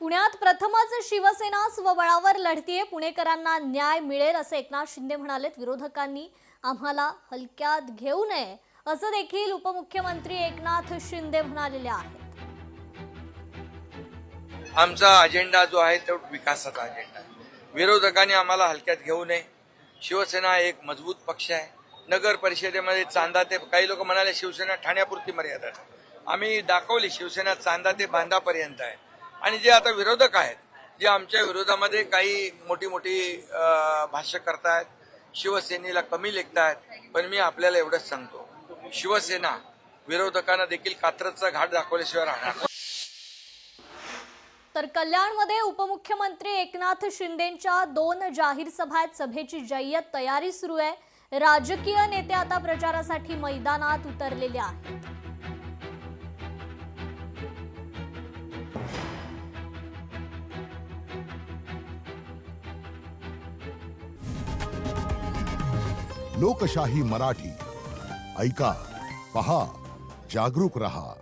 पुण्यात प्रथमच शिवसेना स्वबळावर लढतीये। पुणेकरांना न्याय मिळेल असे एकनाथ शिंदे म्हणालेत। विरोधकांनी आम्हाला हलक्यात घेऊ नये असं देखील उपमुख्यमंत्री एकनाथ शिंदे म्हणालेले आहेत। आमचा अजेंडा जो आहे तो विकासाचा अजेंडा आहे। विरोधकांनी आम्हाला हलक्यात घेऊ नये। शिवसेना एक मजबूत पक्ष आहे। नगर परिषदेमध्ये चांदा ते काही लोक म्हणाले शिवसेना ठाण्यापुरती मर्यादा आहे। आम्ही दाखवली शिवसेना चांदा ते बांधापर्यंत आहे। आणि जे आता विरोधक आहेत जे आमच्या विरोधामध्ये काही मोठी मोठी भाष्य करतायत, शिवसेनेला कमी लेखतायत, पण मी आपल्याला एवढंच सांगतो, शिवसेना विरोधकांना देखील कात्रजचा घाट दाखवल्याशिवाय राहणार। तर कल्याणमध्ये उपमुख्यमंत्री एकनाथ शिंदेंच्या 2 जाहीर सभा आहेत। सभेची जय्यत तयारी सुरू आहे। राजकीय नेते आता प्रचारासाठी मैदानात उतरलेले आहेत। लोकशाही मराठी ऐका, पहा, जागरूक रहा।